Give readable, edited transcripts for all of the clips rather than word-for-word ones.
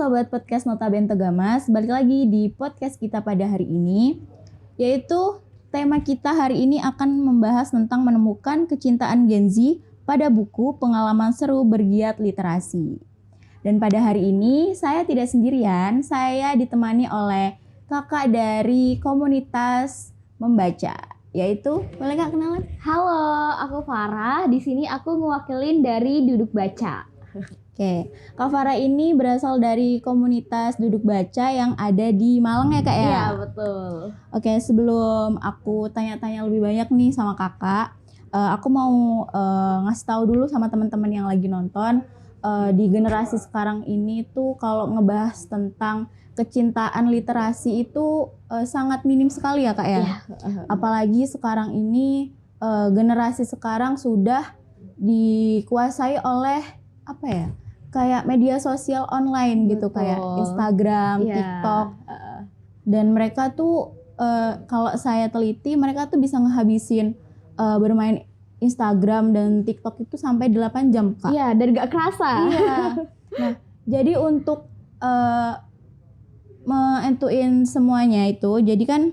Sobat Podcast Notabene Tegamas, balik lagi di podcast kita pada hari ini, yaitu tema kita hari ini akan membahas tentang menemukan kecintaan Gen Z pada buku Pengalaman Seru Bergiat Literasi. Dan pada hari ini saya tidak sendirian, saya ditemani oleh kakak dari komunitas membaca, yaitu boleh Kak kenalan? Halo, aku Farah. Di sini aku mewakilin dari Duduk Baca. Oke, Kak Farah ini berasal dari komunitas Duduk Baca yang ada di Malang ya Kak ya? Iya, betul. Oke, sebelum aku tanya-tanya lebih banyak nih sama kakak, aku mau ngasih tahu dulu sama teman-teman yang lagi nonton, di generasi sekarang ini tuh kalau ngebahas tentang kecintaan literasi itu sangat minim sekali ya Kak ya? Iya. Apalagi sekarang ini generasi sekarang sudah dikuasai oleh apa ya? Kayak media sosial online gitu, kayak Instagram, Iya. TikTok. Dan mereka tuh kalau saya teliti mereka tuh bisa ngehabisin bermain Instagram dan TikTok itu sampai 8 jam Kak. Iya, dan gak kerasa. Iya. Nah, jadi untuk menentuin semuanya itu, jadi kan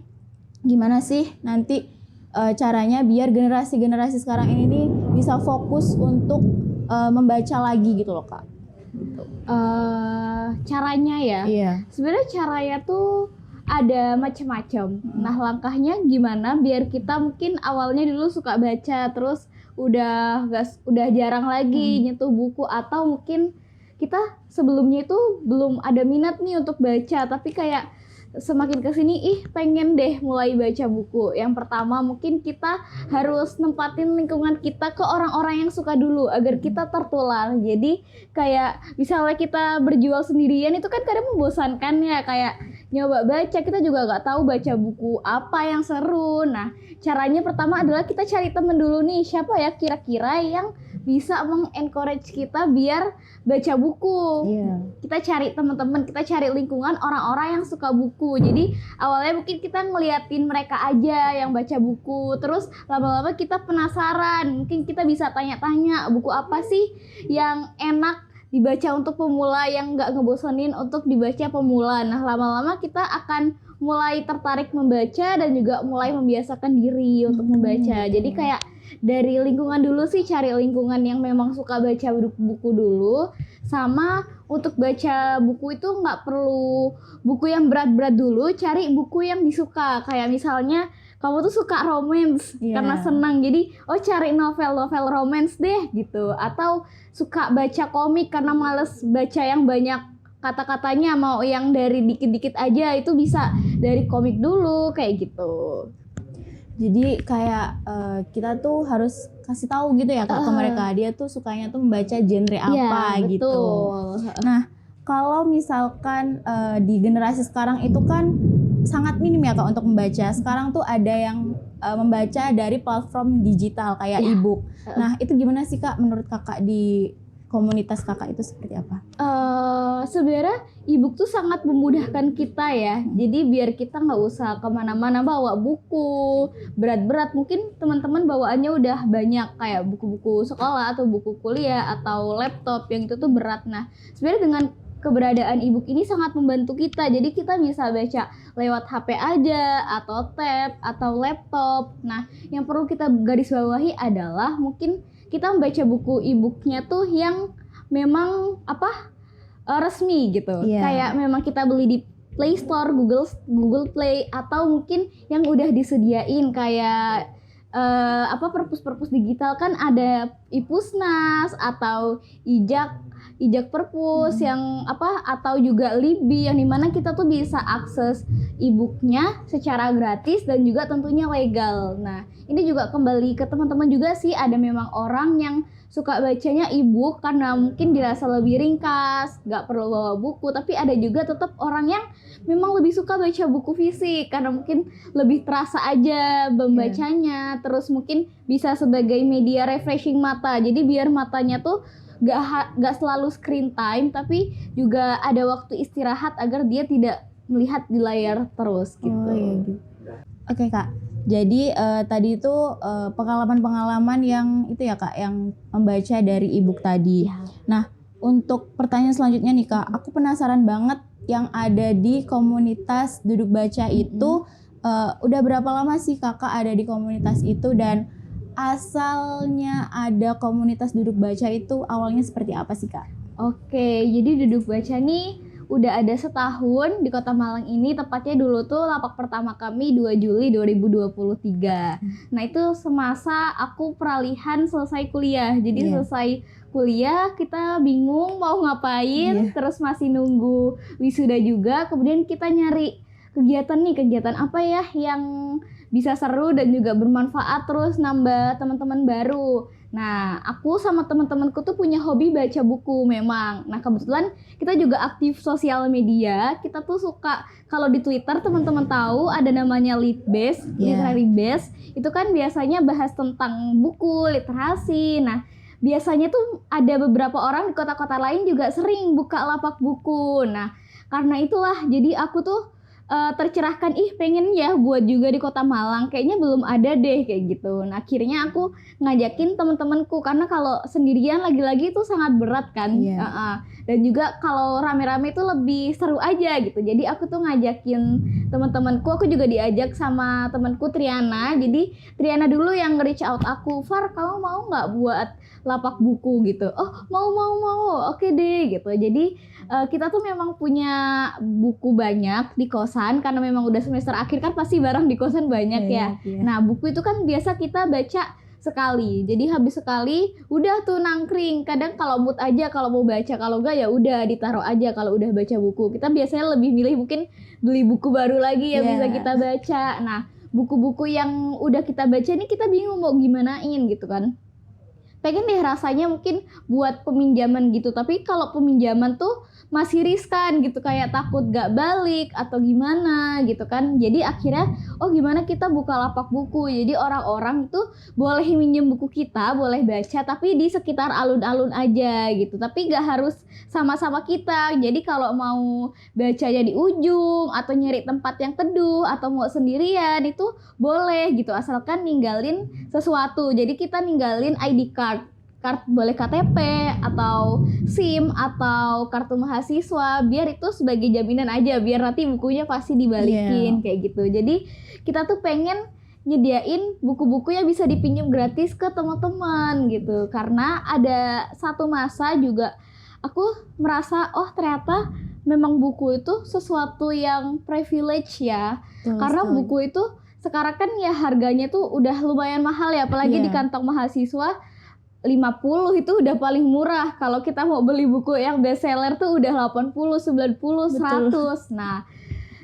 gimana sih nanti caranya biar generasi-generasi sekarang ini nih bisa fokus untuk membaca lagi gitu loh Kak. Caranya ya. Iya. Sebenarnya caranya tuh ada macam-macam. Nah, langkahnya gimana biar kita mungkin awalnya dulu suka baca, terus udah jarang lagi nyentuh buku, atau mungkin kita sebelumnya itu belum ada minat nih untuk baca, tapi kayak semakin kesini pengen deh mulai baca buku. Yang pertama mungkin kita harus nempatin lingkungan kita ke orang-orang yang suka dulu agar kita tertular. Jadi kayak misalnya kita berjual sendirian itu kan kadang membosankan ya, kayak nyoba baca, kita juga gak tahu baca buku apa yang seru. Nah, caranya pertama adalah kita cari temen dulu nih, siapa ya kira-kira yang bisa mengencourage kita biar baca buku. Iya. Kita cari teman-teman, kita cari lingkungan orang-orang yang suka buku. Jadi awalnya mungkin kita ngeliatin mereka aja yang baca buku, terus lama-lama kita penasaran, mungkin kita bisa tanya-tanya buku apa sih yang enak dibaca untuk pemula, yang gak ngebosenin untuk dibaca pemula. Nah, lama-lama kita akan mulai tertarik membaca dan juga mulai membiasakan diri untuk membaca. Jadi kayak dari lingkungan dulu sih, cari lingkungan yang memang suka baca buku dulu. Sama untuk baca buku itu nggak perlu buku yang berat-berat dulu, cari buku yang disuka. Kayak misalnya kamu tuh suka romance karena senang, jadi cari novel-novel romance deh gitu. Atau suka baca komik karena males baca yang banyak kata-katanya, mau yang dari dikit-dikit aja, itu bisa dari komik dulu kayak gitu. Jadi kayak kita tuh harus kasih tahu gitu ya Kak ke mereka, dia tuh sukanya tuh membaca genre apa gitu. Betul. Nah, kalau misalkan di generasi sekarang itu kan sangat minim ya Kak untuk membaca. Sekarang tuh ada yang membaca dari platform digital kayak e-book. Nah, itu gimana sih Kak menurut Kakak di komunitas Kakak itu seperti apa? Sebenarnya e-book tuh sangat memudahkan kita ya. Jadi biar kita nggak usah kemana-mana bawa buku berat-berat. Mungkin teman-teman bawaannya udah banyak kayak buku-buku sekolah atau buku kuliah atau laptop yang itu tuh berat. Nah, sebenarnya dengan keberadaan e-book ini sangat membantu kita. Jadi kita bisa baca lewat HP aja, atau tab, atau laptop. Nah, yang perlu kita garis bawahi adalah mungkin kita membaca buku e-booknya tuh yang memang resmi gitu. Kayak memang kita beli di Play Store, Google Play, atau mungkin yang udah disediain kayak perpus-perpus digital kan ada iPusnas atau Ijak Perpus yang atau juga Libby, yang dimana kita tuh bisa akses e-booknya secara gratis dan juga tentunya legal. Nah, ini juga kembali ke teman-teman juga sih, ada memang orang yang suka bacanya e-book karena mungkin dirasa lebih ringkas, gak perlu bawa buku. Tapi ada juga tetap orang yang memang lebih suka baca buku fisik karena mungkin lebih terasa aja membacanya. Terus mungkin bisa sebagai media refreshing mata, jadi biar matanya tuh gak selalu screen time, tapi juga ada waktu istirahat agar dia tidak melihat di layar terus gitu. Oke Kak, jadi tadi itu pengalaman-pengalaman yang itu ya Kak, yang membaca dari e-book tadi. Nah, untuk pertanyaan selanjutnya nih Kak, aku penasaran banget yang ada di komunitas duduk baca itu udah berapa lama sih Kakak ada di komunitas itu, dan asalnya ada komunitas duduk baca itu awalnya seperti apa sih Kak? Oke, jadi duduk baca nih udah ada setahun di Kota Malang ini, tepatnya dulu tuh lapak pertama kami 2 Juli 2023. Nah itu semasa aku peralihan selesai kuliah, jadi selesai kuliah kita bingung mau ngapain, terus masih nunggu wisuda juga, kemudian kita nyari kegiatan apa ya yang bisa seru dan juga bermanfaat, terus nambah teman-teman baru. Nah, aku sama teman-temanku tuh punya hobi baca buku memang. Nah, kebetulan kita juga aktif sosial media. Kita tuh suka, kalau di Twitter teman-teman tahu ada namanya Litbase, Literary Base. Itu kan biasanya bahas tentang buku, literasi. Nah, biasanya tuh ada beberapa orang di kota-kota lain juga sering buka lapak buku. Nah, karena itulah jadi aku tuh tercerahkan, pengen ya buat juga di Kota Malang, kayaknya belum ada deh kayak gitu. Nah akhirnya aku ngajakin teman-temanku, karena kalau sendirian lagi-lagi itu sangat berat kan. Dan juga kalau rame-rame itu lebih seru aja gitu. Jadi aku tuh ngajakin teman-temanku, aku juga diajak sama temanku Triana. Jadi Triana dulu yang nge-reach out aku, Far kamu mau nggak buat lapak buku gitu? Oh mau, oke deh gitu. Jadi kita tuh memang punya buku banyak di kosan, karena memang udah semester akhir kan pasti barang di kosan banyak ya. Nah buku itu kan biasa kita baca sekali, jadi habis sekali udah tuh nangkring. Kadang kalau mood aja kalau mau baca, kalau enggak ya udah ditaruh aja. Kalau udah baca buku, kita biasanya lebih milih mungkin beli buku baru lagi yang bisa kita baca. Nah buku-buku yang udah kita baca ini kita bingung mau gimanain gitu kan. Pengen deh rasanya mungkin buat peminjaman gitu, tapi kalau peminjaman tuh masih riskan gitu, kayak takut gak balik atau gimana gitu kan. Jadi akhirnya gimana kita buka lapak buku, jadi orang-orang tuh boleh minjem buku kita, boleh baca, tapi di sekitar alun-alun aja gitu, tapi gak harus sama-sama kita. Jadi kalau mau bacanya di ujung atau nyari tempat yang teduh atau mau sendirian itu boleh gitu, asalkan ninggalin sesuatu. Jadi kita ninggalin ID card boleh KTP atau SIM atau kartu mahasiswa, biar itu sebagai jaminan aja, biar nanti bukunya pasti dibalikin kayak gitu. Jadi kita tuh pengen nyediain buku-buku yang bisa dipinjam gratis ke teman-teman gitu, karena ada satu masa juga aku merasa ternyata memang buku itu sesuatu yang privilege ya. Karena buku itu sekarang kan ya harganya tuh udah lumayan mahal ya, apalagi di kantong mahasiswa 50 itu udah paling murah. Kalau kita mau beli buku yang best seller tuh udah 80, 90, 100. Nah,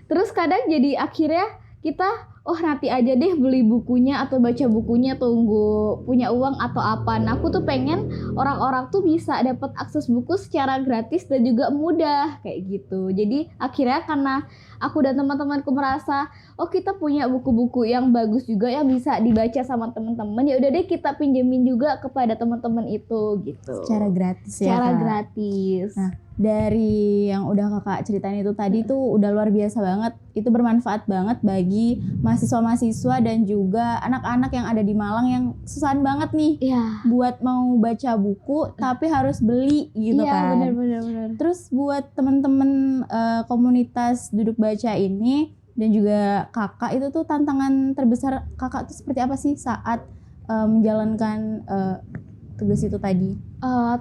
terus kadang jadi akhirnya kita nanti aja deh beli bukunya atau baca bukunya, tunggu punya uang atau apa. Nah, aku tuh pengen orang-orang tuh bisa dapat akses buku secara gratis dan juga mudah kayak gitu. Jadi akhirnya karena aku dan teman-temanku merasa kita punya buku-buku yang bagus juga yang bisa dibaca sama teman-teman, ya udah deh kita pinjemin juga kepada teman-teman itu gitu. Secara gratis ya. Secara gratis. Nah, dari yang udah kakak ceritain itu tadi tuh udah luar biasa banget. Itu bermanfaat banget bagi mahasiswa-mahasiswa dan juga anak-anak yang ada di Malang yang susahan banget nih buat mau baca buku tapi harus beli gitu kan. Iya benar. Terus buat temen-temen komunitas duduk baca ini dan juga kakak, itu tuh tantangan terbesar kakak tuh seperti apa sih saat menjalankan tugas itu tadi?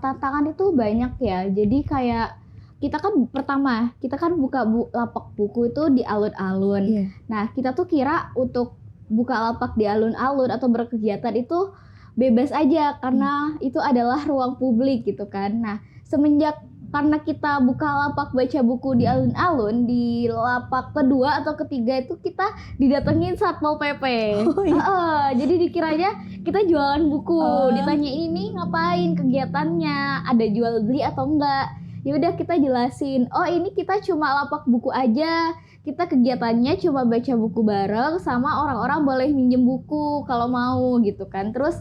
Tantangan itu banyak ya. Jadi kayak kita kan buka lapak buku itu di alun-alun. Nah kita tuh kira untuk buka lapak di alun-alun atau berkegiatan itu bebas aja, karena itu adalah ruang publik gitu kan. Nah semenjak karena kita buka lapak baca buku di alun-alun, di lapak kedua atau ketiga itu kita didatengin Satpol PP. Jadi dikiranya kita jualan buku, ditanya ini ngapain kegiatannya, ada jual beli atau enggak. Ya udah kita jelasin, ini kita cuma lapak buku aja, kita kegiatannya cuma baca buku bareng, sama orang-orang boleh minjem buku kalau mau gitu kan. Terus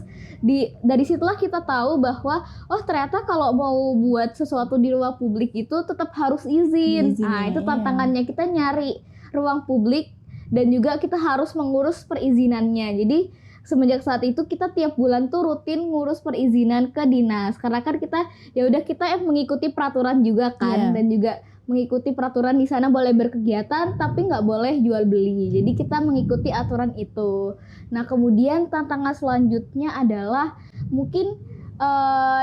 dari situlah kita tahu bahwa ternyata kalau mau buat sesuatu di ruang publik itu tetap harus izin. Nah itu tantangannya, kita nyari ruang publik dan juga kita harus mengurus perizinannya. Jadi semenjak saat itu kita tiap bulan tuh rutin ngurus perizinan ke dinas, karena kan kita ya udah kita yang mengikuti peraturan juga kan, dan juga mengikuti peraturan di sana boleh berkegiatan tapi nggak boleh jual beli. Jadi kita mengikuti aturan itu. Nah kemudian tantangan selanjutnya adalah mungkin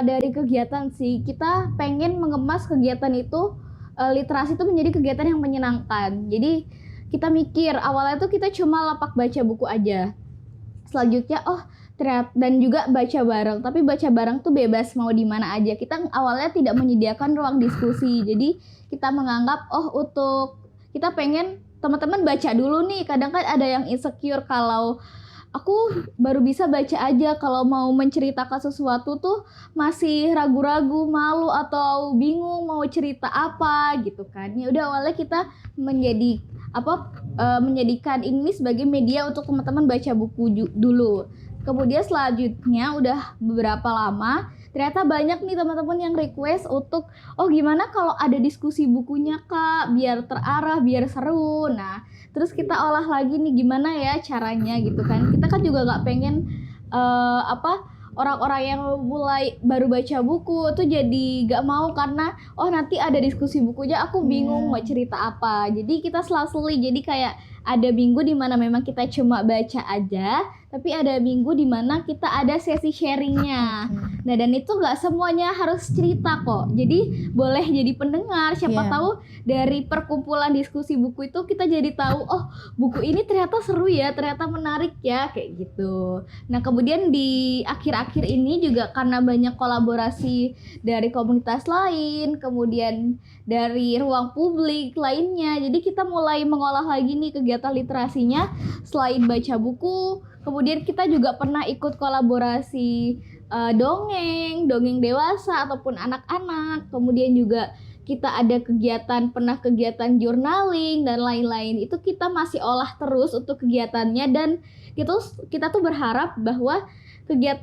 dari kegiatan sih, kita pengen mengemas kegiatan itu, literasi itu menjadi kegiatan yang menyenangkan. Jadi kita mikir awalnya tuh kita cuma lapak baca buku aja. Selanjutnya dan juga baca bareng, tapi baca bareng tuh bebas mau di mana aja. Kita awalnya tidak menyediakan ruang diskusi. Jadi kita menganggap kita pengen teman-teman baca dulu nih. Kadang kan ada yang insecure kalau aku baru bisa baca aja, kalau mau menceritakan sesuatu tuh masih ragu-ragu, malu atau bingung mau cerita apa gitu kan. Ya udah awalnya kita menjadikan ini sebagai media untuk teman-teman baca buku dulu. Kemudian selanjutnya udah beberapa lama ternyata banyak nih teman-teman yang request untuk gimana kalau ada diskusi bukunya Kak, biar terarah, biar seru. Nah terus kita olah lagi nih gimana ya caranya gitu kan. Kita kan juga nggak pengen orang-orang yang mulai baru baca buku tuh jadi gak mau karena nanti ada diskusi bukunya aku bingung mau cerita apa. Jadi kita selaseli, jadi kayak ada minggu di mana memang kita cuma baca aja, tapi ada minggu di mana kita ada sesi sharingnya. Nah dan itu nggak semuanya harus cerita kok. Jadi boleh jadi pendengar. Siapa tahu dari perkumpulan diskusi buku itu kita jadi tahu buku ini ternyata seru ya, ternyata menarik ya kayak gitu. Nah kemudian di akhir-akhir ini juga karena banyak kolaborasi dari komunitas lain, kemudian dari ruang publik lainnya, jadi kita mulai mengolah lagi nih kegiatan literasinya selain baca buku. Kemudian kita juga pernah ikut kolaborasi dongeng dewasa ataupun anak-anak. Kemudian juga kita ada kegiatan journaling dan lain-lain. Itu kita masih olah terus untuk kegiatannya, dan kita tuh berharap bahwa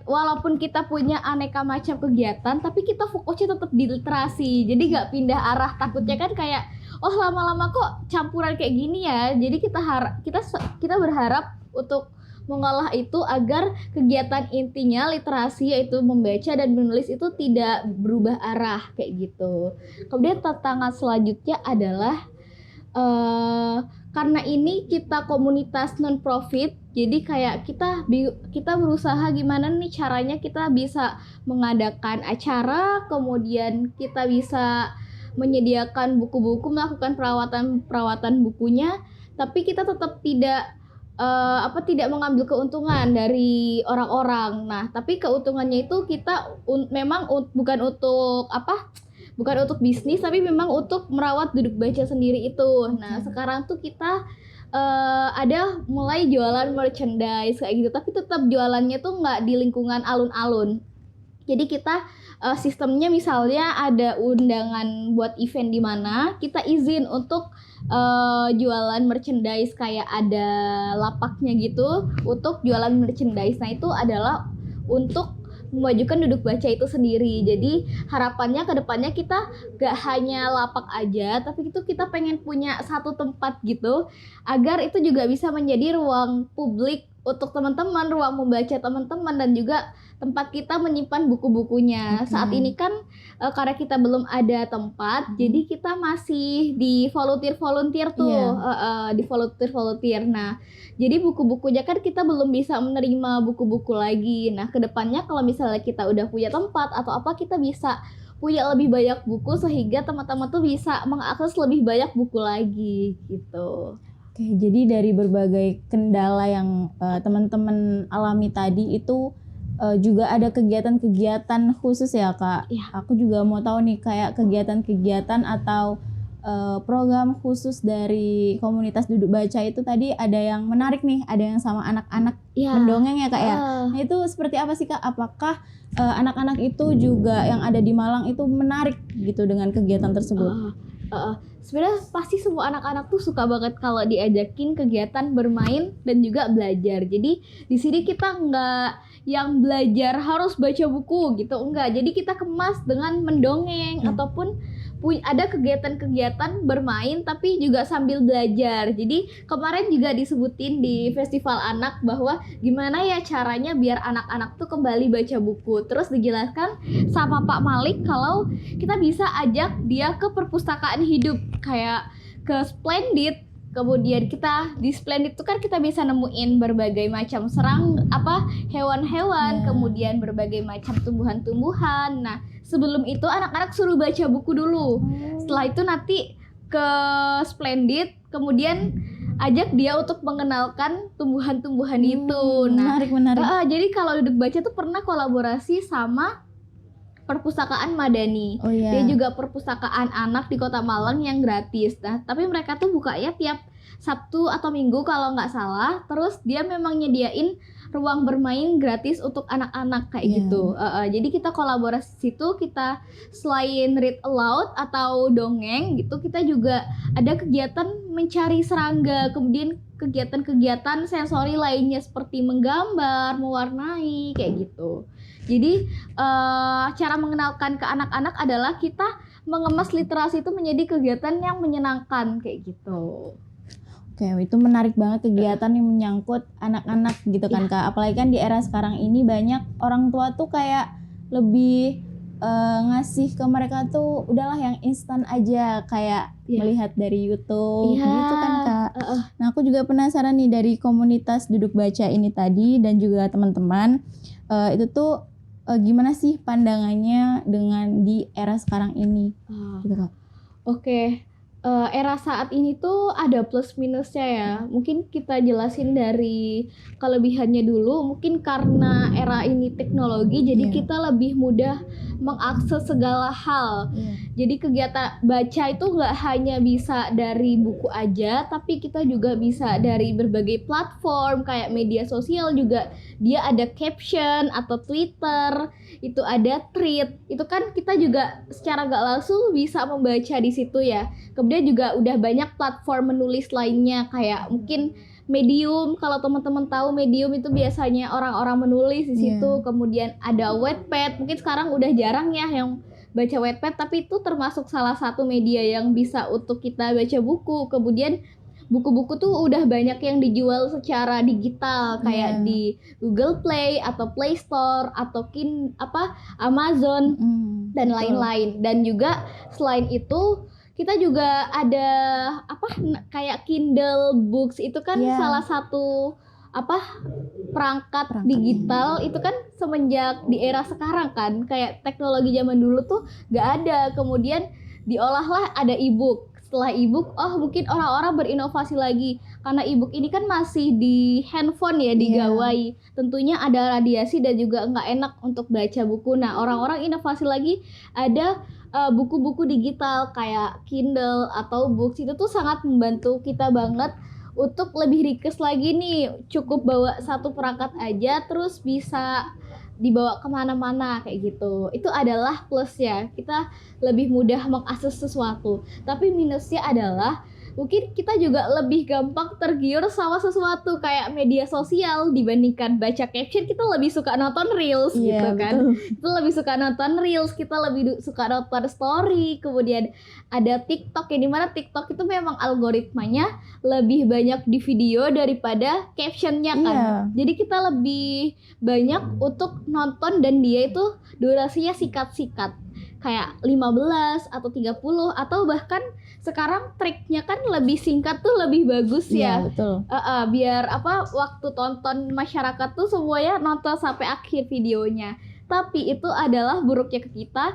walaupun kita punya aneka macam kegiatan, tapi kita fokusnya tetap di literasi. Jadi gak pindah arah. Takutnya kan kayak lama-lama kok campuran kayak gini ya. Jadi kita berharap untuk mengolah itu agar kegiatan intinya literasi, yaitu membaca dan menulis, itu tidak berubah arah kayak gitu. Kemudian tantangan selanjutnya adalah karena ini kita komunitas non-profit, jadi kayak kita berusaha gimana nih caranya kita bisa mengadakan acara, kemudian kita bisa menyediakan buku-buku, melakukan perawatan bukunya, tapi kita tetap tidak mengambil keuntungan dari orang-orang. Nah, tapi keuntungannya itu kita memang bukan untuk bisnis, tapi memang untuk merawat duduk baca sendiri itu. Nah, sekarang tuh kita ada mulai jualan merchandise kayak gitu, tapi tetap jualannya tuh nggak di lingkungan alun-alun. Jadi kita sistemnya misalnya ada undangan buat event di mana kita izin untuk jualan merchandise, kayak ada lapaknya gitu untuk jualan merchandise. Nah itu adalah untuk memajukan duduk baca itu sendiri. Jadi harapannya ke depannya kita gak hanya lapak aja, tapi itu kita pengen punya satu tempat gitu, agar itu juga bisa menjadi ruang publik untuk teman-teman, ruang membaca teman-teman, dan juga tempat kita menyimpan buku-bukunya. Saat ini kan karena kita belum ada tempat, jadi kita masih di volunteer tuh, di volunteer. Nah, jadi buku-bukunya kan kita belum bisa menerima buku-buku lagi. Nah, kedepannya kalau misalnya kita udah punya tempat atau apa, kita bisa punya lebih banyak buku sehingga teman-teman tuh bisa mengakses lebih banyak buku lagi gitu. Oke, jadi dari berbagai kendala yang teman-teman alami tadi itu juga ada kegiatan-kegiatan khusus ya Kak? Iya. Aku juga mau tahu nih kayak kegiatan-kegiatan atau program khusus dari komunitas duduk baca itu tadi ada yang menarik nih, ada yang sama anak-anak mendongeng ya Kak ya? Nah itu seperti apa sih Kak? Apakah anak-anak itu juga yang ada di Malang itu menarik gitu dengan kegiatan tersebut? Sebenarnya pasti semua anak-anak tuh suka banget kalau diajakin kegiatan bermain dan juga belajar. Jadi di sini kita nggak yang belajar harus baca buku gitu, enggak. Jadi kita kemas dengan mendongeng ataupun ada kegiatan-kegiatan bermain tapi juga sambil belajar. Jadi kemarin juga disebutin di festival anak bahwa gimana ya caranya biar anak-anak tuh kembali baca buku. Terus dijelaskan sama Pak Malik kalau kita bisa ajak dia ke perpustakaan hidup kayak ke Splendid. Kemudian kita di Splendid itu kan kita bisa nemuin berbagai macam hewan-hewan, kemudian berbagai macam tumbuhan-tumbuhan. Nah, sebelum itu anak-anak suruh baca buku dulu. Setelah itu nanti ke Splendid, kemudian ajak dia untuk mengenalkan tumbuhan-tumbuhan itu. Nah, menarik. Jadi kalau duduk baca tuh pernah kolaborasi sama perpustakaan Madani. Dia juga perpustakaan anak di Kota Malang yang gratis. Nah, tapi mereka tuh bukanya tiap Sabtu atau Minggu kalau nggak salah. Terus dia memang nyediain ruang bermain gratis untuk anak-anak kayak gitu. Jadi kita kolaborasi situ, kita selain read aloud atau dongeng gitu, kita juga ada kegiatan mencari serangga, kemudian kegiatan-kegiatan sensori lainnya seperti menggambar, mewarnai kayak gitu. Jadi cara mengenalkan ke anak-anak adalah kita mengemas literasi itu menjadi kegiatan yang menyenangkan kayak gitu. Oke, itu menarik banget kegiatan yang menyangkut anak-anak gitu kan Kak. Apalagi kan di era sekarang ini banyak orang tua tuh kayak lebih ngasih ke mereka tuh udahlah yang instan aja, kayak melihat dari YouTube gitu kan Kak. Nah, aku juga penasaran nih dari komunitas duduk baca ini tadi dan juga teman-teman, itu tuh gimana sih pandangannya dengan di era sekarang ini gitu Kak? Oke. Era saat ini tuh ada plus minusnya ya. Mungkin kita jelasin dari kelebihannya dulu. Mungkin karena era ini teknologi, jadi kita lebih mudah mengakses segala hal. Jadi kegiatan baca itu nggak hanya bisa dari buku aja, tapi kita juga bisa dari berbagai platform kayak media sosial juga. Dia ada caption atau Twitter, itu ada tweet. Itu kan kita juga secara nggak langsung bisa membaca di situ ya. Kemudian juga udah banyak platform menulis lainnya kayak mungkin Medium. Kalau teman-teman tahu Medium itu biasanya orang-orang menulis di situ. Kemudian ada Wattpad. Mungkin sekarang udah jarang ya yang baca Wattpad, tapi itu termasuk salah satu media yang bisa untuk kita baca buku. Kemudian buku-buku tuh udah banyak yang dijual secara digital kayak di Google Play atau Play Store atau Amazon dan lain-lain. Dan juga selain itu kita juga ada kayak Kindle Books, itu kan salah satu perangkat digital itu kan semenjak di era sekarang kan, kayak teknologi zaman dulu tuh gak ada, kemudian diolahlah ada e-book. Setelah e-book, mungkin orang-orang berinovasi lagi karena e-book ini kan masih di handphone ya, digawai. Tentunya ada radiasi dan juga nggak enak untuk baca buku. Nah, orang-orang inovasi lagi ada buku-buku digital kayak Kindle atau Books. Itu tuh sangat membantu kita banget untuk lebih ringkas lagi nih. Cukup bawa satu perangkat aja terus bisa dibawa kemana-mana kayak gitu. Itu adalah plusnya, kita lebih mudah mengakses sesuatu. Tapi minusnya adalah mungkin kita juga lebih gampang tergiur sama sesuatu kayak media sosial dibandingkan baca caption. Kita lebih suka nonton reels gitu kan. Kita lebih suka nonton reels, kita lebih suka nonton story. Kemudian ada TikTok, yang dimana TikTok itu memang algoritmanya lebih banyak di video daripada captionnya kan. Jadi kita lebih banyak untuk nonton dan dia itu durasinya sikat-sikat kayak 15 atau 30 atau bahkan sekarang triknya kan lebih singkat tuh lebih bagus ya. Betul. Biar waktu tonton masyarakat tuh semuanya nonton sampai akhir videonya. Tapi itu adalah buruknya ke kita.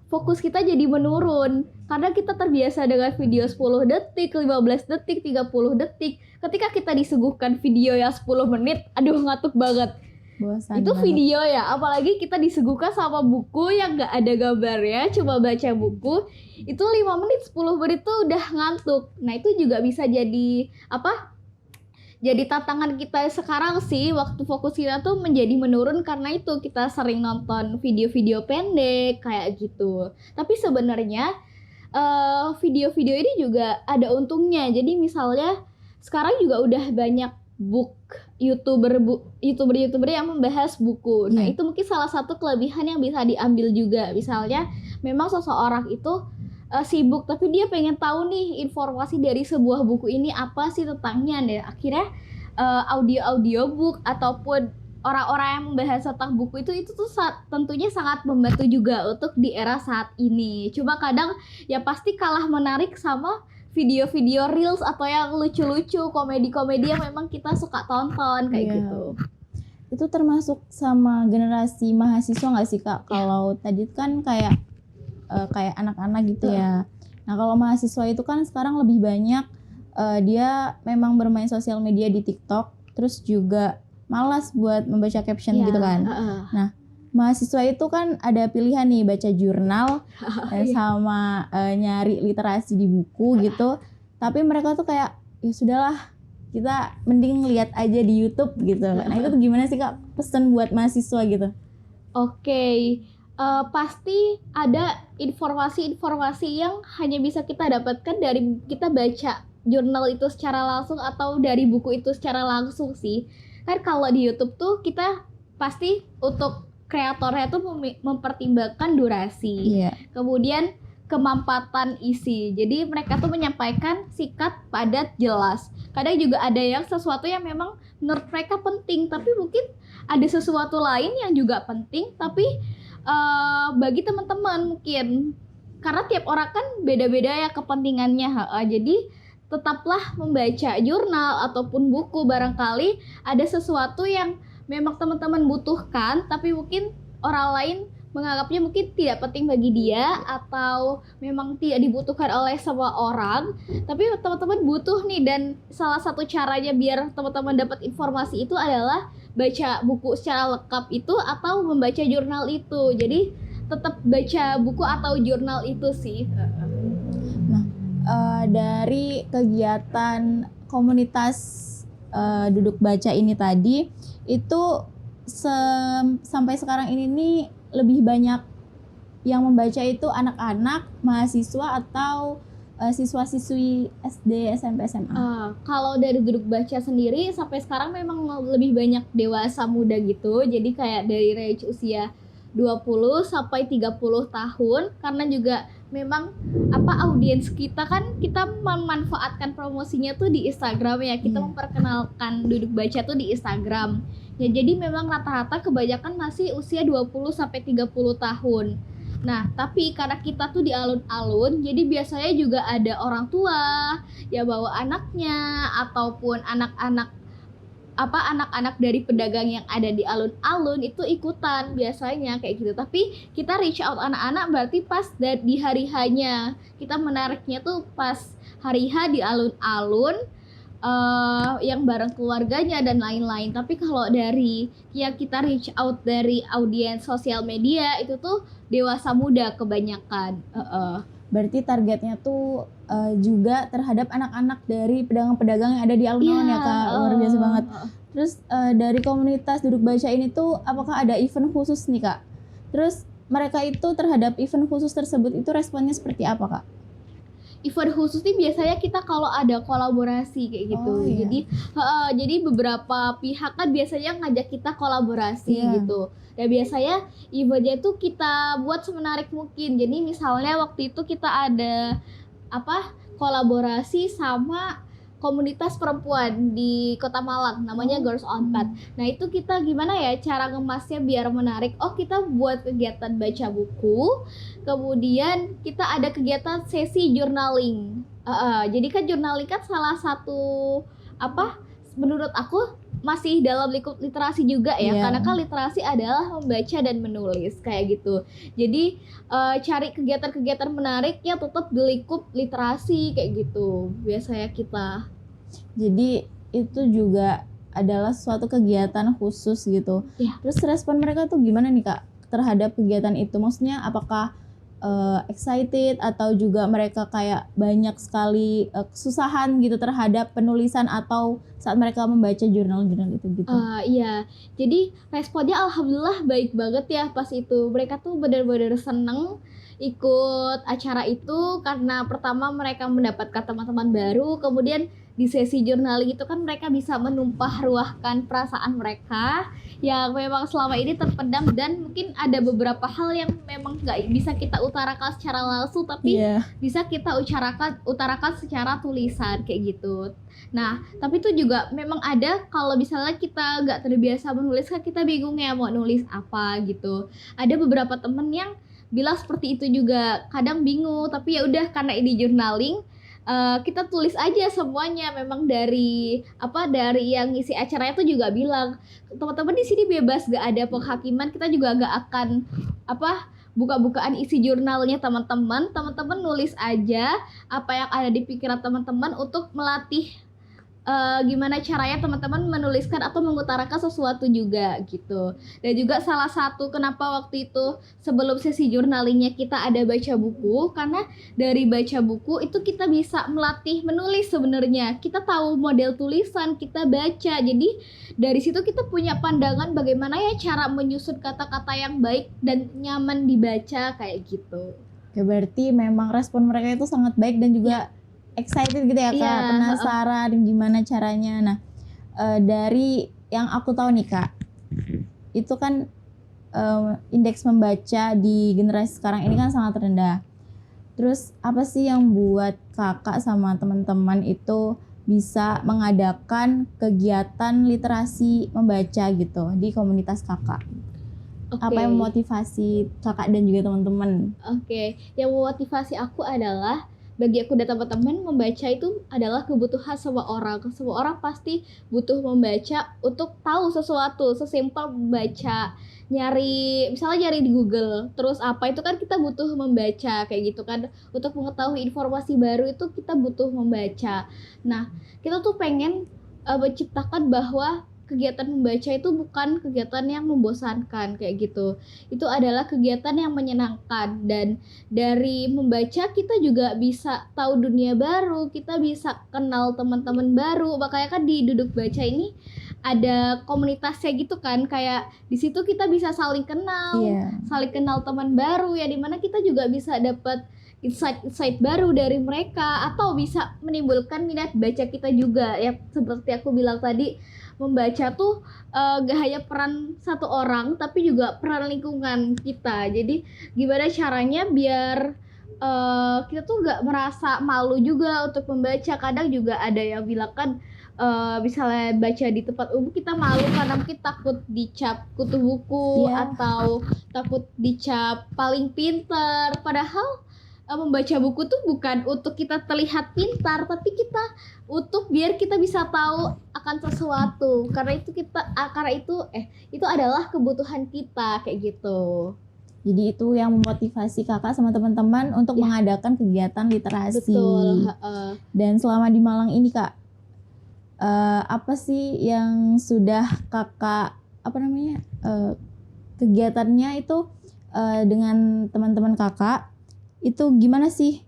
Fokus kita jadi menurun karena kita terbiasa dengan video 10 detik, 15 detik, 30 detik. Ketika kita disuguhkan video yang 10 menit, aduh ngantuk banget. Bosan itu banget. video ya, apalagi kita disuguhkan sama buku yang gak ada gambarnya. Coba baca buku itu 5 menit 10 menit tuh udah ngantuk. Nah itu juga bisa jadi jadi tantangan kita sekarang sih. Waktu fokus kita tuh menjadi menurun karena itu kita sering nonton video-video pendek kayak gitu. Tapi sebenarnya video-video ini juga ada untungnya. Jadi misalnya sekarang juga udah banyak youtuber yang membahas buku. Nah itu mungkin salah satu kelebihan yang bisa diambil juga. Misalnya memang seseorang itu sibuk tapi dia pengen tahu nih informasi dari sebuah buku ini apa sih tentangnya, dan akhirnya audio book ataupun orang-orang yang membahas tentang buku itu tuh tentunya sangat membantu juga untuk di era saat ini. Cuma kadang ya pasti kalah menarik sama video-video reels atau yang lucu-lucu, komedi-komedi yang memang kita suka tonton kayak Iya. gitu. Itu termasuk sama generasi mahasiswa nggak sih Kak? Kalau tadi kan kayak anak-anak gitu ya. Nah kalau mahasiswa itu kan sekarang lebih banyak dia memang bermain sosial media di TikTok, terus juga malas buat membaca caption gitu kan. Nah mahasiswa itu kan ada pilihan nih, baca jurnal sama nyari literasi di buku gitu. Tapi mereka tuh kayak ya sudahlah, kita mending lihat aja di YouTube gitu. Nah itu tuh gimana sih Kak pesan buat mahasiswa gitu? Oke, pasti ada informasi-informasi yang hanya bisa kita dapatkan dari kita baca jurnal itu secara langsung atau dari buku itu secara langsung sih. Kan kalau di YouTube tuh kita pasti untuk kreatornya tuh mempertimbangkan durasi, Iya. kemudian kemampatan isi. Jadi mereka tuh menyampaikan singkat, padat, jelas. Kadang juga ada yang sesuatu yang memang menurut mereka penting, tapi mungkin ada sesuatu lain yang juga penting, tapi bagi teman-teman mungkin karena tiap orang kan beda-beda ya kepentingannya. Jadi tetaplah membaca jurnal ataupun buku, barangkali ada sesuatu yang memang teman-teman butuhkan tapi mungkin orang lain menganggapnya mungkin tidak penting bagi dia atau memang tidak dibutuhkan oleh semua orang, tapi teman-teman butuh nih, dan salah satu caranya biar teman-teman dapat informasi itu adalah baca buku secara lengkap itu atau membaca jurnal itu. Jadi tetap baca buku atau jurnal itu sih. Dari kegiatan komunitas duduk baca ini tadi itu sampai sekarang ini nih lebih banyak yang membaca itu anak-anak, mahasiswa atau siswa-siswi SD, SMP, SMA? Kalau dari duduk baca sendiri sampai sekarang memang lebih banyak dewasa muda gitu. Jadi kayak dari range usia 20 sampai 30 tahun, karena juga memang audiens kita kan kita memanfaatkan promosinya tuh di Instagram ya. Kita memperkenalkan duduk baca tuh di Instagram. Ya jadi memang rata-rata kebanyakan masih usia 20 sampai 30 tahun. Nah, tapi karena kita tuh di alun-alun, jadi biasanya juga ada orang tua ya bawa anaknya ataupun anak-anak dari pedagang yang ada di alun-alun itu ikutan biasanya kayak gitu. Tapi kita reach out anak-anak berarti pas di hari hanya. Kita menariknya tuh pas hari H di alun-alun, yang bareng keluarganya dan lain-lain. Tapi kalau dari yang kita reach out dari audiens sosial media itu tuh dewasa muda kebanyakan. Berarti targetnya tuh juga terhadap anak-anak dari pedagang-pedagang yang ada di alun-alun ya Kak, luar biasa banget. Terus dari komunitas duduk baca ini tuh apakah ada event khusus nih Kak? Terus mereka itu terhadap event khusus tersebut itu responnya seperti apa Kak? Event khusus nih biasanya kita kalau ada kolaborasi kayak gitu. Jadi beberapa pihak kan biasanya ngajak kita kolaborasi gitu. Dan biasanya eventnya itu kita buat semenarik mungkin. Jadi misalnya waktu itu kita ada kolaborasi sama komunitas perempuan di Kota Malang, namanya Girls on Path. Nah itu kita gimana ya cara ngemasnya biar menarik. Kita buat kegiatan baca buku, kemudian kita ada kegiatan sesi journaling. Jadi kan journaling kan salah satu menurut aku masih dalam lingkup literasi juga ya, karena kan literasi adalah membaca dan menulis kayak gitu. Jadi cari kegiatan-kegiatan menarik yang tetap di lingkup literasi kayak gitu biasanya kita. Jadi itu juga adalah suatu kegiatan khusus gitu. Terus respon mereka tuh gimana nih Kak terhadap kegiatan itu? Maksudnya apakah excited atau juga mereka kayak banyak sekali kesusahan gitu terhadap penulisan atau saat mereka membaca jurnal-jurnal itu gitu? Iya, jadi responnya alhamdulillah baik banget ya pas itu. Mereka tuh benar-benar seneng ikut acara itu karena pertama mereka mendapatkan teman-teman baru, kemudian di sesi journaling itu kan mereka bisa menumpah ruahkan perasaan mereka yang memang selama ini terpendam, dan mungkin ada beberapa hal yang memang nggak bisa kita utarakan secara langsung tapi Iya. bisa kita utarakan secara tulisan kayak gitu. Nah, tapi itu juga memang ada kalau misalnya kita nggak terbiasa menulis kan kita bingung ya mau nulis apa gitu. Ada beberapa temen yang bilang seperti itu juga, kadang bingung, tapi ya udah karena ini journaling, kita tulis aja semuanya. Memang dari yang ngisi acaranya tuh juga bilang, teman-teman di sini bebas, gak ada penghakiman, kita juga gak akan buka-bukaan isi jurnalnya teman-teman nulis aja apa yang ada di pikiran teman-teman untuk melatih gimana caranya teman-teman menuliskan atau mengutarakan sesuatu juga gitu. Dan juga salah satu kenapa waktu itu sebelum sesi journalingnya kita ada baca buku, karena dari baca buku itu kita bisa melatih menulis sebenarnya. Kita tahu model tulisan, kita baca, jadi dari situ kita punya pandangan bagaimana ya cara menyusun kata-kata yang baik dan nyaman dibaca kayak gitu. Ya berarti memang respon mereka itu sangat baik dan juga excited gitu ya Kak, Iya, penasaran gimana caranya. Nah, dari yang aku tahu nih Kak, itu kan indeks membaca di generasi sekarang ini kan sangat rendah. Terus apa sih yang buat Kakak sama teman-teman itu bisa mengadakan kegiatan literasi membaca gitu di komunitas Kakak? Apa yang memotivasi Kakak dan juga teman-teman? Yang memotivasi aku adalah, bagi aku dan teman-teman, membaca itu adalah kebutuhan semua orang. Semua orang pasti butuh membaca untuk tahu sesuatu, sesimpel membaca. Misalnya nyari di Google, terus apa itu kan kita butuh membaca kayak gitu kan. Untuk mengetahui informasi baru itu kita butuh membaca. Nah, kita tuh pengen menciptakan bahwa kegiatan membaca itu bukan kegiatan yang membosankan kayak gitu. Itu adalah kegiatan yang menyenangkan, dan dari membaca kita juga bisa tahu dunia baru, kita bisa kenal teman-teman baru. Makanya kan di Duduk Baca ini ada komunitasnya gitu kan, kayak di situ kita bisa saling kenal, saling kenal teman baru ya, dimana kita juga bisa dapat insight baru dari mereka, atau bisa menimbulkan minat baca kita juga ya. Seperti aku bilang tadi, membaca tuh gak hanya peran satu orang tapi juga peran lingkungan kita. Jadi gimana caranya biar kita tuh gak merasa malu juga untuk membaca. Kadang juga ada yang bilang kan, misalnya baca di tempat umum kita malu karena mungkin takut dicap kutu buku, atau takut dicap paling pintar. Padahal membaca buku tuh bukan untuk kita terlihat pintar, tapi kita untuk biar kita bisa tahu akan sesuatu. Karena itu adalah kebutuhan kita kayak gitu. Jadi itu yang memotivasi Kakak sama teman-teman untuk mengadakan kegiatan literasi. Betul. Dan selama di Malang ini Kak, apa sih yang sudah Kakak kegiatannya itu dengan teman-teman Kakak itu gimana sih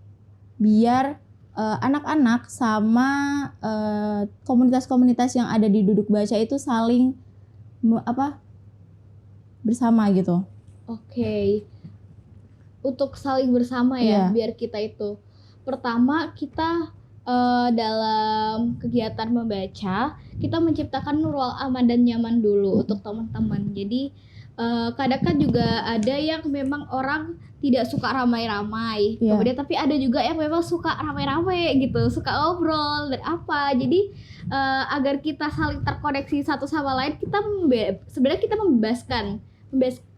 biar anak-anak sama komunitas-komunitas yang ada di Duduk Baca itu saling bersama gitu? Untuk saling bersama ya, biar kita itu pertama kita dalam kegiatan membaca kita menciptakan ruang aman dan nyaman dulu untuk teman-teman. Jadi kadang kan juga ada yang memang orang tidak suka ramai-ramai, kemudian tapi ada juga yang memang suka ramai-ramai gitu, suka ngobrol dan apa. Jadi agar kita saling terkoneksi satu sama lain, sebenarnya kita membebaskan.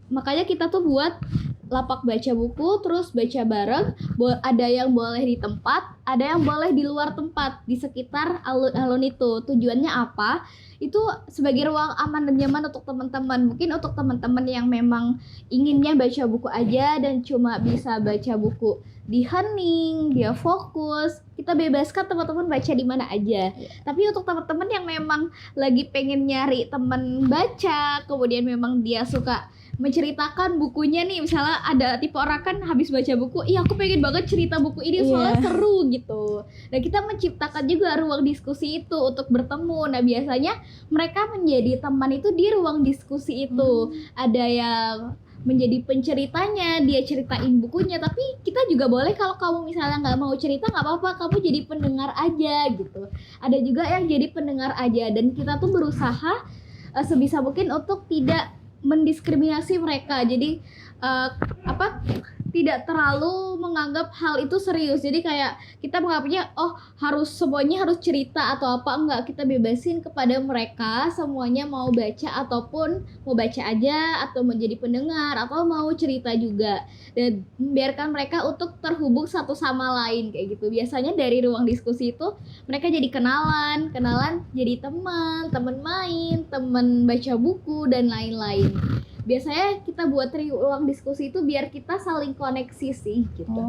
Makanya kita tuh buat lapak baca buku, terus baca bareng. Ada yang boleh di tempat, ada yang boleh di luar tempat, di sekitar alun-alun itu. Tujuannya apa? Itu sebagai ruang aman dan nyaman untuk teman-teman. Mungkin untuk teman-teman yang memang inginnya baca buku aja dan cuma bisa baca buku di hening, dia fokus, kita bebaskan teman-teman baca di mana aja. Tapi untuk teman-teman yang memang lagi pengen nyari teman baca, kemudian memang dia suka menceritakan bukunya nih, misalnya ada tipe orang kan habis baca buku, iya aku pengen banget cerita buku ini soalnya seru gitu. Nah kita menciptakan juga ruang diskusi itu untuk bertemu. Nah biasanya mereka menjadi teman itu di ruang diskusi itu. Ada yang menjadi penceritanya, dia ceritain bukunya, tapi kita juga boleh kalau kamu misalnya nggak mau cerita nggak apa-apa, kamu jadi pendengar aja gitu. Ada juga yang jadi pendengar aja, dan kita tuh berusaha sebisa mungkin untuk tidak mendiskriminasi mereka. Jadi tidak terlalu menganggap hal itu serius. Jadi kayak kita menganggapnya semuanya harus cerita atau apa, enggak, kita bebasin kepada mereka semuanya mau baca ataupun mau baca aja atau menjadi pendengar atau mau cerita juga, dan biarkan mereka untuk terhubung satu sama lain kayak gitu. Biasanya dari ruang diskusi itu mereka jadi kenalan jadi teman main, teman baca buku dan lain-lain. Biasanya kita buat ruang diskusi itu biar kita saling koneksi sih gitu.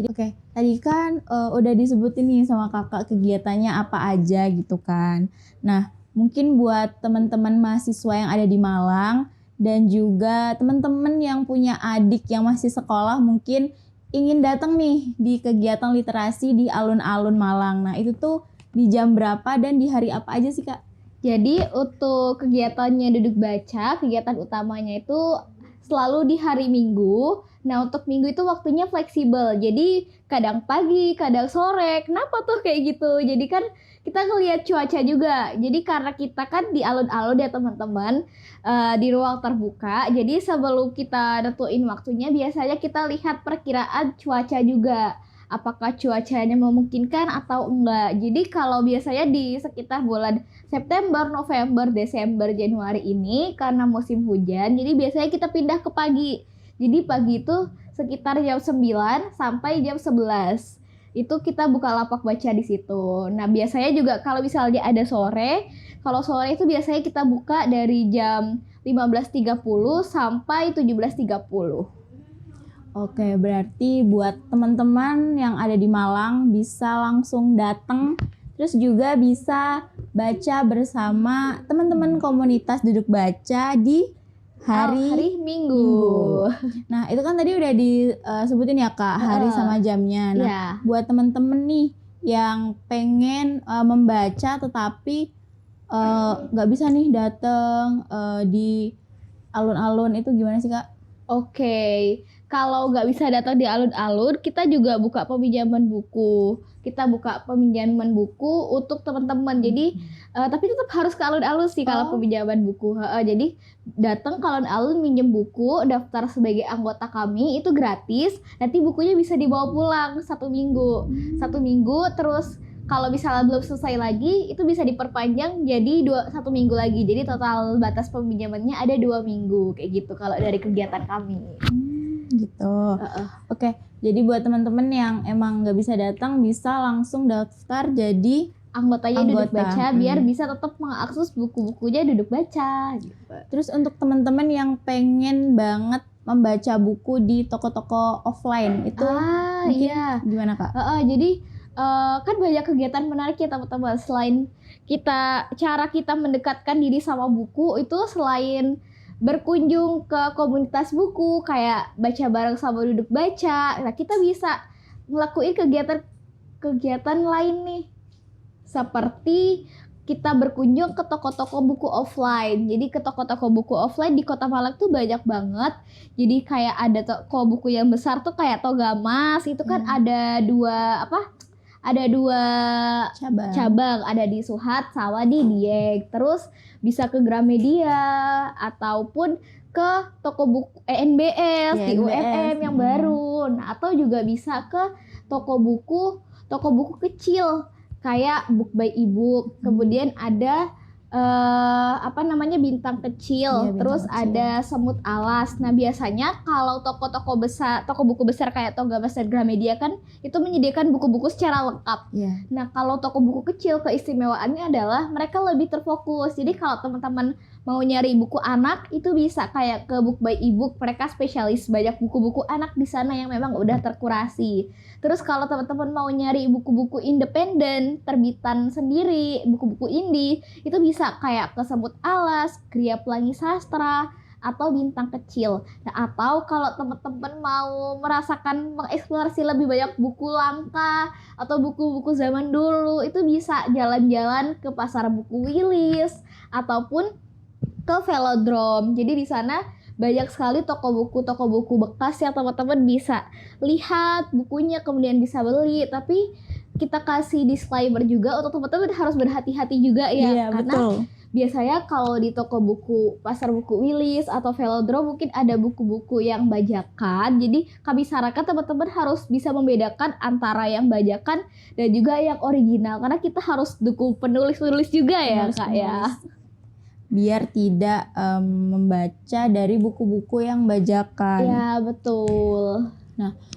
Jadi oke, tadi kan udah disebutin nih sama kakak kegiatannya apa aja gitu kan. Nah mungkin buat teman-teman mahasiswa yang ada di Malang dan juga teman-teman yang punya adik yang masih sekolah mungkin ingin datang nih di kegiatan literasi di alun-alun Malang. Nah itu tuh di jam berapa dan di hari apa aja sih Kak? Jadi untuk kegiatannya duduk baca, kegiatan utamanya itu selalu di hari Minggu. Nah untuk Minggu itu waktunya fleksibel, jadi kadang pagi, kadang sore. Kenapa tuh kayak gitu? Jadi kan kita ngelihat cuaca juga. Jadi karena kita kan di alun-alun ya teman-teman, di ruang terbuka. Jadi sebelum kita nentuin waktunya, biasanya kita lihat perkiraan cuaca juga. Apakah cuacanya memungkinkan atau enggak. Jadi kalau biasanya di sekitar bulan September, November, Desember, Januari ini karena musim hujan, jadi biasanya kita pindah ke pagi. Jadi pagi itu sekitar jam 9 sampai jam 11. Itu kita buka lapak baca di situ. Nah, biasanya juga kalau misalnya ada sore, kalau sore itu biasanya kita buka dari jam 15.30 sampai 17.30. Oke, berarti buat teman-teman yang ada di Malang bisa langsung datang, terus juga bisa baca bersama teman-teman komunitas duduk baca di hari Minggu. Nah, itu kan tadi udah disebutin ya Kak, hari sama jamnya. Nah, buat teman-teman nih yang pengen membaca tetapi nggak bisa nih datang di alun-alun, itu gimana sih Kak? Oke. Kalau nggak bisa datang di alun-alun, kita juga buka peminjaman buku. Kita buka peminjaman buku untuk teman-teman. Jadi, tapi tetap harus ke alun-alun sih kalau peminjaman buku. Jadi datang ke alun-alun minjem buku, daftar sebagai anggota kami itu gratis. Nanti bukunya bisa dibawa pulang 1 minggu. 1 minggu terus. Kalau misalnya belum selesai lagi, itu bisa diperpanjang jadi 1 minggu lagi. Jadi total batas peminjamannya ada 2 minggu kayak gitu kalau dari kegiatan kami. Gitu. Oke, jadi buat teman-teman yang emang nggak bisa datang bisa langsung daftar jadi anggotanya duduk baca biar bisa tetap mengakses buku-bukunya duduk baca. Gitu. Terus untuk teman-teman yang pengen banget membaca buku di toko-toko offline itu mungkin gimana Kak? Jadi kan banyak kegiatan menarik ya teman-teman. Selain cara kita mendekatkan diri sama buku itu selain berkunjung ke komunitas buku kayak baca bareng sama duduk baca, nah kita bisa ngelakuin kegiatan lain nih, seperti kita berkunjung ke toko-toko buku offline. Jadi ke toko-toko buku offline di Kota Malang tuh banyak banget. Jadi kayak ada toko buku yang besar tuh kayak Togamas, itu kan ada dua cabang, ada di Suhat sama di Dieng. Terus bisa ke Gramedia ataupun ke toko buku NBS di UMM yang baru. Nah, atau juga bisa ke toko buku kecil kayak Book by Ebook. Kemudian ada bintang kecil, terus ada Semut Alas. Nah biasanya kalau toko buku besar kayak Togamas dan Gramedia kan itu menyediakan buku-buku secara lengkap. Nah kalau toko buku kecil keistimewaannya adalah mereka lebih terfokus. Jadi kalau teman-teman mau nyari buku anak itu bisa kayak ke Book by Ebook, mereka spesialis banyak buku-buku anak di sana yang memang udah terkurasi. Terus kalau teman-teman mau nyari buku-buku independen, terbitan sendiri, buku-buku indie, itu bisa kayak ke Semut Alas, Gria Pelangi Sastra, atau bintang kecil. Nah, atau kalau teman-teman mau merasakan mengeksplorasi lebih banyak buku langka atau buku-buku zaman dulu, itu bisa jalan-jalan ke pasar buku Willis ataupun ke Velodrome. Jadi di sana banyak sekali toko buku bekas yang teman-teman bisa lihat bukunya, kemudian bisa beli. Tapi kita kasih disclaimer juga untuk teman-teman harus berhati-hati juga ya, Iya, karena betul. biasanya kalau di toko buku, pasar buku Willis atau Velodrome mungkin ada buku-buku yang bajakan. Jadi kami sarankan teman-teman harus bisa membedakan antara yang bajakan dan juga yang original, karena kita harus dukung penulis-penulis juga ya, Harus Kak ya. biar tidak membaca dari buku-buku yang bajakan. Ya, betul.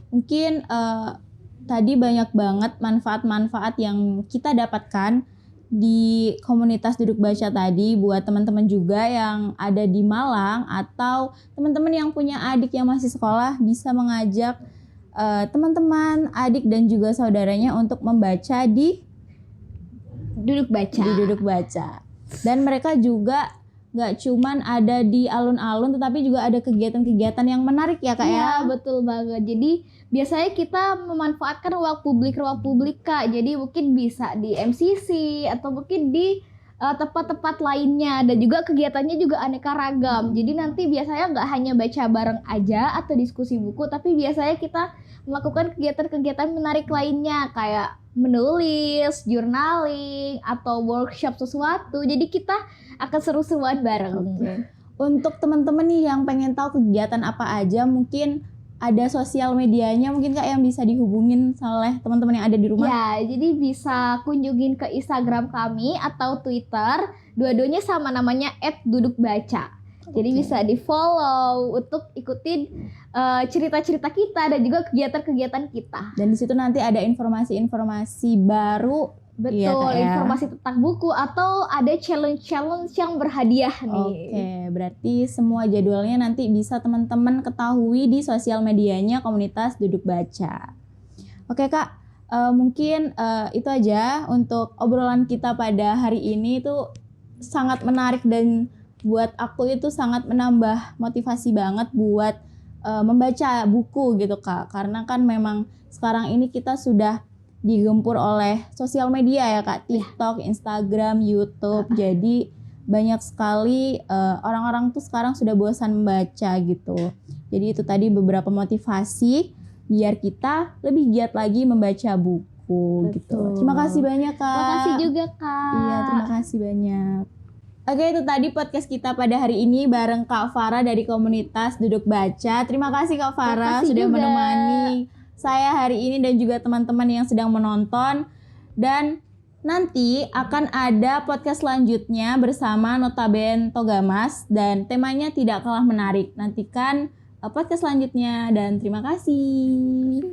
Mungkin tadi banyak banget manfaat-manfaat yang kita dapatkan di komunitas duduk baca tadi buat teman-teman juga yang ada di Malang atau teman-teman yang punya adik yang masih sekolah bisa mengajak teman-teman, adik dan juga saudaranya untuk membaca di Duduk baca. duduk baca. Dan mereka juga nggak cuman ada di alun-alun tetapi juga ada kegiatan-kegiatan yang menarik ya Kak Iya, ya. betul banget. Jadi biasanya kita memanfaatkan ruang publik Kak. Jadi mungkin bisa di MCC atau mungkin di tempat-tempat lainnya, dan juga kegiatannya juga aneka ragam. Jadi nanti biasanya nggak hanya baca bareng aja atau diskusi buku, tapi biasanya kita melakukan kegiatan-kegiatan menarik lainnya kayak menulis, journaling, atau workshop sesuatu. Jadi kita akan seru-seruan bareng. Oke. Untuk teman-teman nih yang pengen tahu kegiatan apa aja, mungkin ada sosial medianya mungkin Kak yang bisa dihubungin oleh teman-teman yang ada di rumah. Ya, jadi bisa kunjungin ke Instagram kami atau Twitter. Dua-duanya sama, namanya @dudukbaca. Jadi Oke. bisa di-follow untuk ikutin cerita-cerita kita dan juga kegiatan-kegiatan kita. Dan di situ nanti ada informasi-informasi baru. Betul, Iya, Kak, ya. informasi tentang buku atau ada challenge-challenge yang berhadiah nih. Oke, berarti semua jadwalnya nanti bisa teman-teman ketahui di sosial medianya komunitas duduk baca. Oke Kak, mungkin itu aja untuk obrolan kita pada hari ini. Itu sangat menarik dan buat aku itu sangat menambah motivasi banget buat membaca buku gitu Kak. Karena kan memang sekarang ini kita sudah digempur oleh sosial media ya Kak, TikTok, Instagram, YouTube. Jadi banyak sekali orang-orang tuh sekarang sudah bosan membaca gitu. Jadi itu tadi beberapa motivasi biar kita lebih giat lagi membaca buku. Betul. Gitu. Terima kasih banyak Kak. Terima kasih juga Kak. Iya, terima kasih banyak. Oke, itu tadi podcast kita pada hari ini bareng Kak Farah dari komunitas Duduk Baca. Terima kasih Kak Farah Terima kasih sudah juga. menemani saya hari ini dan juga teman-teman yang sedang menonton. Dan nanti akan ada podcast selanjutnya bersama Notaben Togamas dan temanya tidak kalah menarik. Nantikan podcast selanjutnya dan terima kasih.